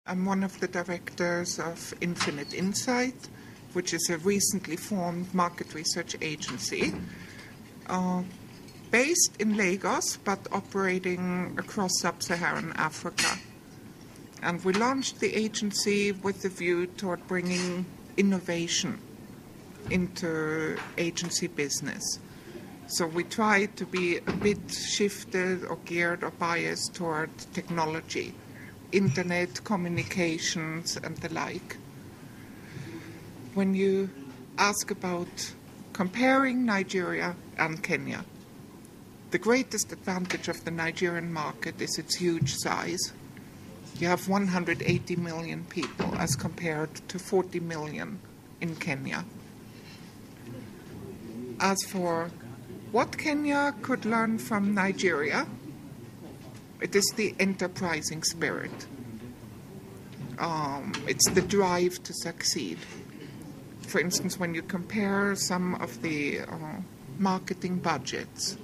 I'm one of the directors of Infinite Insight, which is a recently formed market research agency based in Lagos but operating across sub-Saharan Africa. And we launched the agency with the view toward bringing innovation into agency business. So we try to be a bit shifted or geared or biased toward technology, internet, communications, and the like. When you ask about comparing Nigeria and Kenya, the greatest advantage of the Nigerian market is its huge size. You have 180 million people as compared to 40 million in Kenya. As for what Kenya could learn from Nigeria, it is the enterprising spirit. It's the drive to succeed. For instance, when you compare some of the marketing budgets,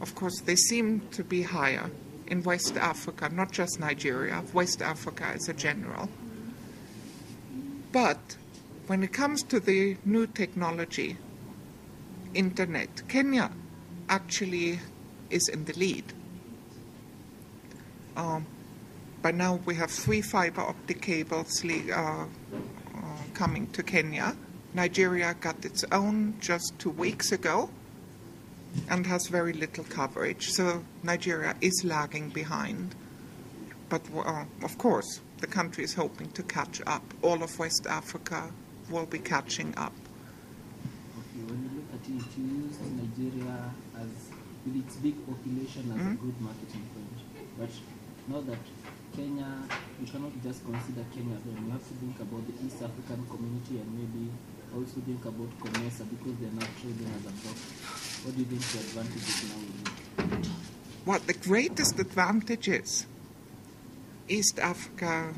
of course, they seem to be higher in West Africa, not just Nigeria, West Africa as a general. But when it comes to the new technology, internet, Kenya actually is in the lead. By now we have 3 fiber optic cables coming to Kenya. Nigeria got its own just 2 weeks ago and has very little coverage. So Nigeria is lagging behind. But of course, the country is hoping to catch up. All of West Africa will be catching up. Okay, when you look at it, you use Nigeria as, with its big population, as a good marketing point. But now that Kenya, you cannot just consider Kenya then. You have to think about the East African community and maybe also think about COMESA because they're not trading as a block. What do you think the advantages now will be? Well, the greatest advantages East Africa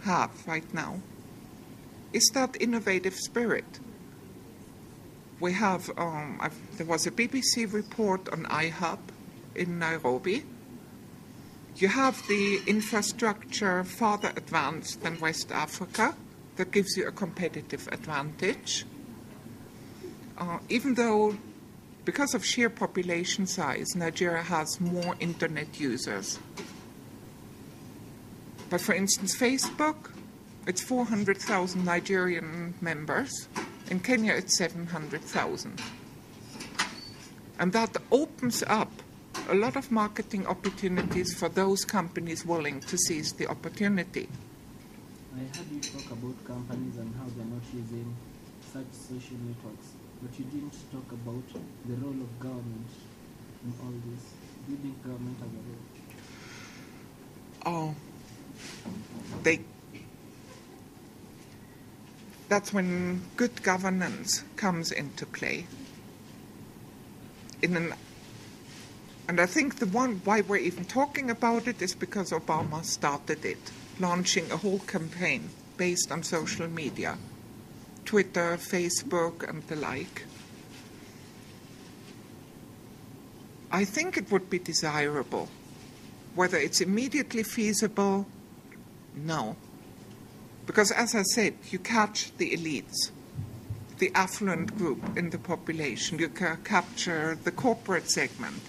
have right now is that innovative spirit. We have, there was a BBC report on iHub in Nairobi. You have the infrastructure farther advanced than West Africa. That gives you a competitive advantage. Even though, because of sheer population size, Nigeria has more internet users. But for instance, Facebook, it's 400,000 Nigerian members. In Kenya, it's 700,000. And that opens up a lot of marketing opportunities for those companies willing to seize the opportunity. I heard you talk about companies and how they're not using such social networks, but you didn't talk about the role of government in all this. Do you think government has a role? That's when good governance comes into play. And I think the one why we're even talking about it is because Obama started it, launching a whole campaign based on social media, Twitter, Facebook, and the like. I think it would be desirable. Whether it's immediately feasible, no. Because as I said, you catch the elites, the affluent group in the population. You capture the corporate segment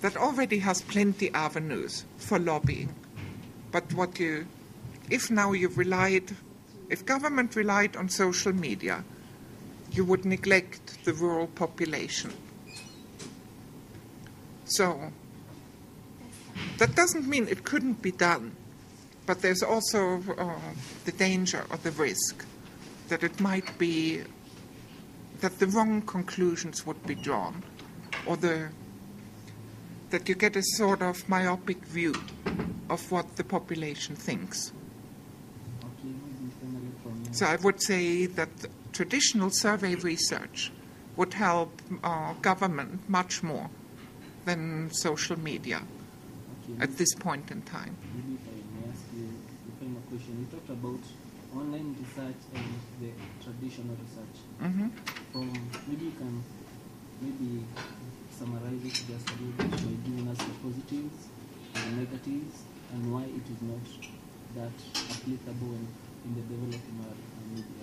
that already has plenty avenues for lobbying. But if government relied on social media, you would neglect the rural population. So that doesn't mean it couldn't be done, but there's also the danger or the risk that it might be that the wrong conclusions would be drawn, or that you get a sort of myopic view of what the population thinks. So I would say that traditional survey research would help government much more than social media at this point in time. Maybe if I may ask you the final question. You talked about online research and the traditional research. Maybe you can summarize it just a little bit by giving us the positives and the negatives and why it is not that applicable in the developing world and maybe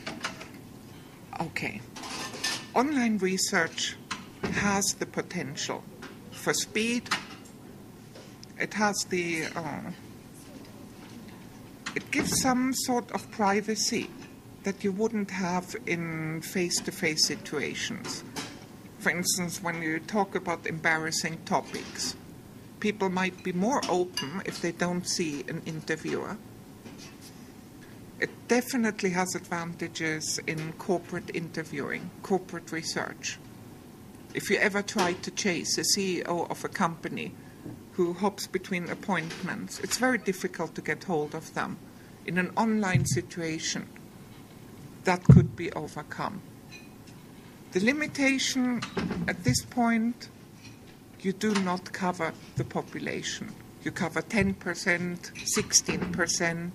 Africa? Okay. Online research has the potential for speed. It has it gives some sort of privacy that you wouldn't have in face-to-face situations. For instance, when you talk about embarrassing topics, people might be more open if they don't see an interviewer. It definitely has advantages in corporate interviewing, corporate research. If you ever try to chase a CEO of a company who hops between appointments, it's very difficult to get hold of them. In an online situation, that could be overcome. The limitation at this point, you do not cover the population. You cover 10%, 16%,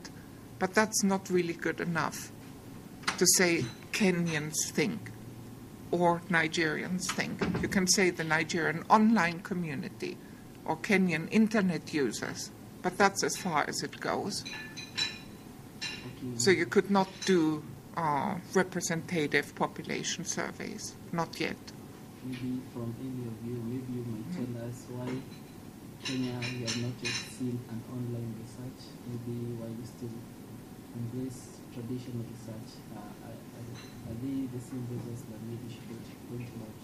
but that's not really good enough to say Kenyans think or Nigerians think. You can say the Nigerian online community or Kenyan internet users, but that's as far as it goes. Okay. So you could not do representative population surveys, not yet. Maybe from any of you, maybe you might tell us why Kenya, we have not yet seen an online research, maybe why you still embrace traditional research. Are they the same reasons that maybe should point out?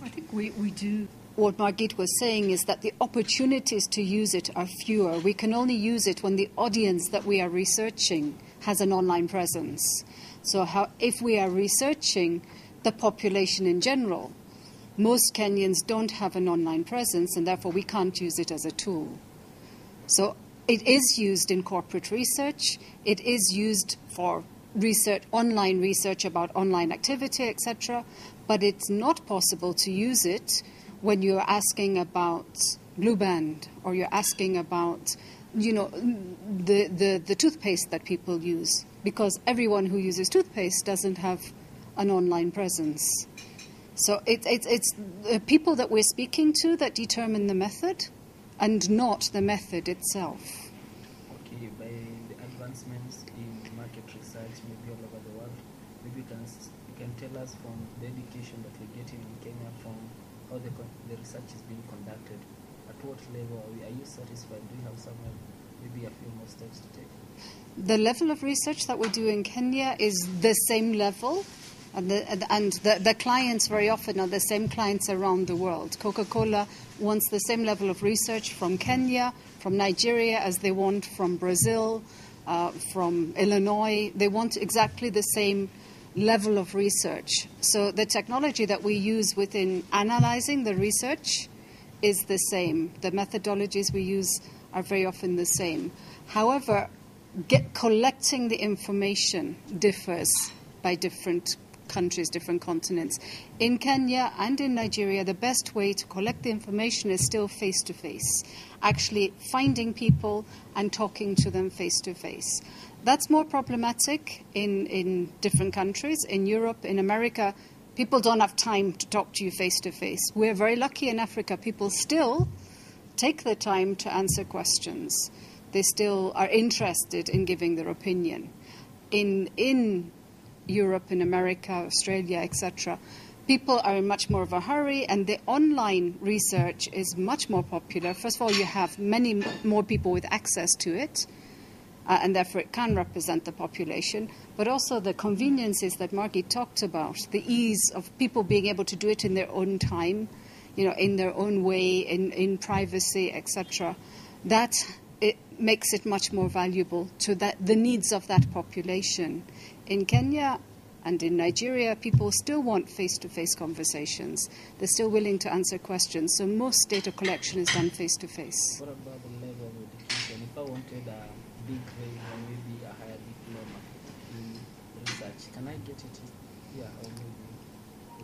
I think we do. What Margit was saying is that the opportunities to use it are fewer. We can only use it when the audience that we are researching has an online presence. So if we are researching the population in general, most Kenyans don't have an online presence, and therefore we can't use it as a tool. So it is used in corporate research. It is used for research, online research about online activity, etc. But it's not possible to use it when you're asking about blue band or you're asking about, the toothpaste that people use, because everyone who uses toothpaste doesn't have an online presence. So it's the people that we're speaking to that determine the method and not the method itself. Okay, by the advancements in market research, maybe all over the world, maybe you can tell us from the education that we're getting in Kenya, from how the research is being conducted. At what level are you satisfied? Do you have somewhere maybe a few more steps to take? The level of research that we do in Kenya is the same level, and the clients very often are the same clients around the world. Coca-Cola wants the same level of research from Kenya, from Nigeria, as they want from Brazil, from Illinois. They want exactly the same level of research. So the technology that we use within analyzing the research is the same. The methodologies we use are very often the same. However, collecting the information differs by different countries, different continents. In Kenya and in Nigeria, the best way to collect the information is still face-to-face, actually finding people and talking to them face-to-face. That's more problematic in different countries. In Europe, in America, people don't have time to talk to you face-to-face. We're very lucky in Africa. People still take the time to answer questions. They still are interested in giving their opinion. In Europe, in America, Australia, etc., people are in much more of a hurry, and the online research is much more popular. First of all, you have many more people with access to it, and therefore it can represent the population, but also the conveniences that Margit talked about, the ease of people being able to do it in their own time, in their own way, in privacy, etc. That it makes it much more valuable to the needs of that population. In Kenya and in Nigeria, people still want face-to-face conversations. They're still willing to answer questions. So most data collection is done face-to-face. What about the level of education? If I wanted a big grade or maybe a higher diploma in research, can I get it here or maybe?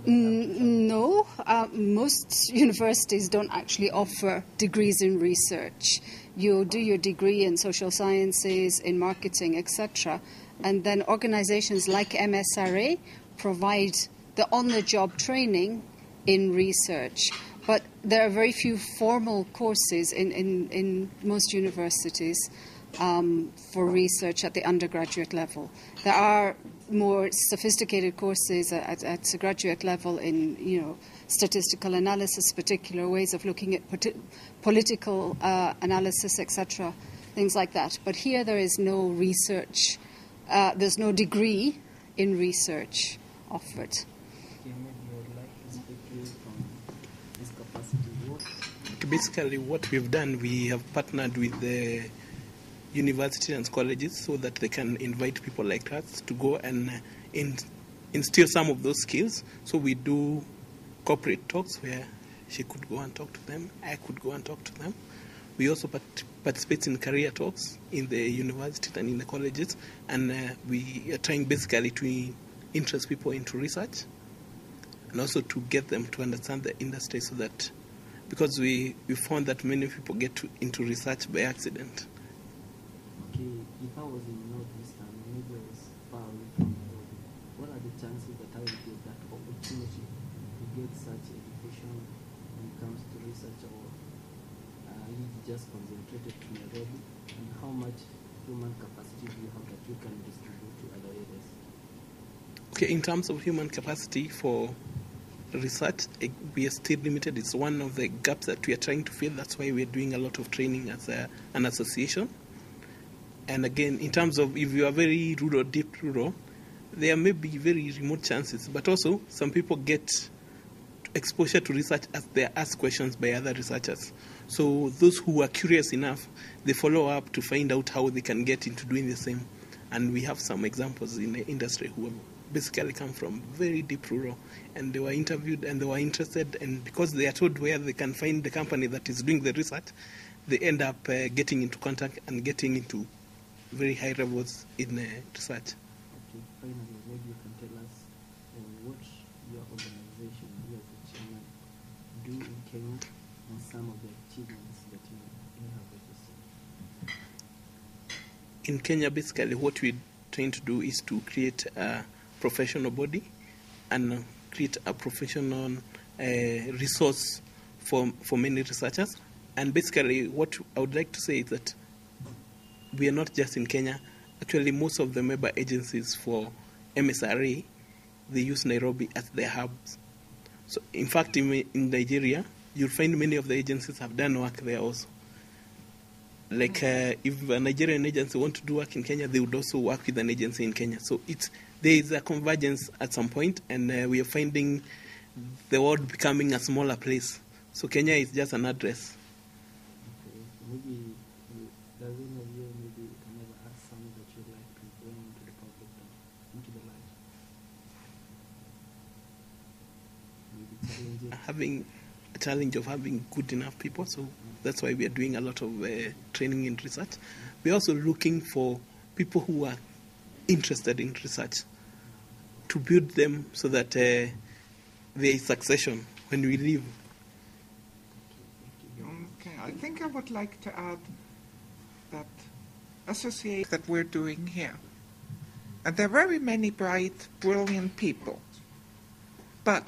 No, most universities don't actually offer degrees in research. You do your degree in social sciences, in marketing, etc., and then organizations like MSRA provide the on-the-job training in research. But there are very few formal courses in most universities for research at the undergraduate level. There are more sophisticated courses at the graduate level in, statistical analysis, particular ways of looking at political analysis, etc., things like that. But here there is no research, there's no degree in research offered. Okay, maybe I would like to speak to you from this capacity work. Basically, what we've done, we have partnered with the universities and colleges so that they can invite people like us to go and instill some of those skills. So we do corporate talks where she could go and talk to them, I could go and talk to them. We also participate in career talks in the universities and in the colleges, and we are trying basically to interest people into research and also to get them to understand the industry, so that, because we found that many people get into research by accident. Okay, if I was in Northeast and maybe I was far away from Nairobi, what are the chances that I will get that opportunity to get such education when it comes to research, or you just concentrated to Nairobi, and how much human capacity do you have that you can distribute to other areas? Okay, in terms of human capacity for research, we are still limited. It's one of the gaps that we are trying to fill. That's why we are doing a lot of training as an association. And again, in terms of if you are very rural, deep rural, there may be very remote chances. But also, some people get exposure to research as they are asked questions by other researchers. So those who are curious enough, they follow up to find out how they can get into doing the same. And we have some examples in the industry who have basically come from very deep rural, and they were interviewed and they were interested, and because they are told where they can find the company that is doing the research, they end up getting into contact and getting into very high levels in research. Okay, finally, maybe you can tell us what your organization, you as the chairman, do in Kenya, and some of the achievements that you have registered. In Kenya, basically what we're trying to do is to create a professional body and create a professional resource for many researchers. And basically what I would like to say is that we are not just in Kenya. Actually, most of the member agencies for MSRA, they use Nairobi as their hubs. So, in fact, in Nigeria, you'll find many of the agencies have done work there also. Like, if a Nigerian agency want to do work in Kenya, they would also work with an agency in Kenya. So, there is a convergence at some point, and we are finding the world becoming a smaller place. So, Kenya is just an address. Okay, maybe does any of you maybe can ever ask something that you'd like to bring into the public, into the light? Maybe challenging. Having a challenge of having good enough people, so that's why we are doing a lot of training in research. We're also looking for people who are interested in research to build them so that there is succession when we leave. Okay, I think I would like to add that association that we're doing here. And there are very many bright, brilliant people. But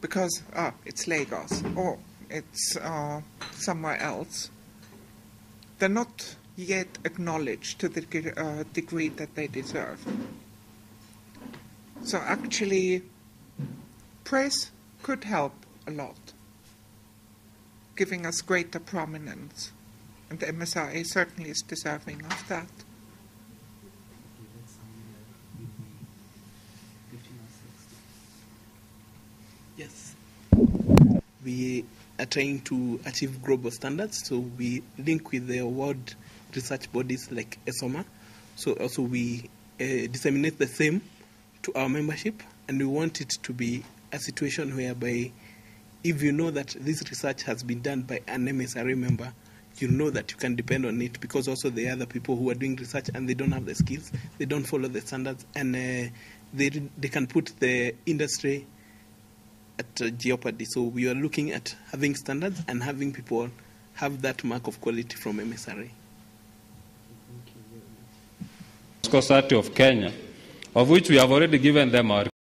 because it's Lagos or it's somewhere else, they're not yet acknowledged to the degree that they deserve. So actually, press could help a lot, giving us greater prominence. And the MSRA certainly is deserving of that. Okay, that's something that would be 15 or 16. Yes. We are trying to achieve global standards, so we link with the world research bodies like ESOMAR. So also we disseminate the same to our membership, and we want it to be a situation whereby if you know that this research has been done by an MSRA member, you know that you can depend on it, because also there are other people who are doing research and they don't have the skills, they don't follow the standards, and they can put the industry at jeopardy. So we are looking at having standards and having people have that mark of quality from MSRA. Society of Kenya, of which we have already given them our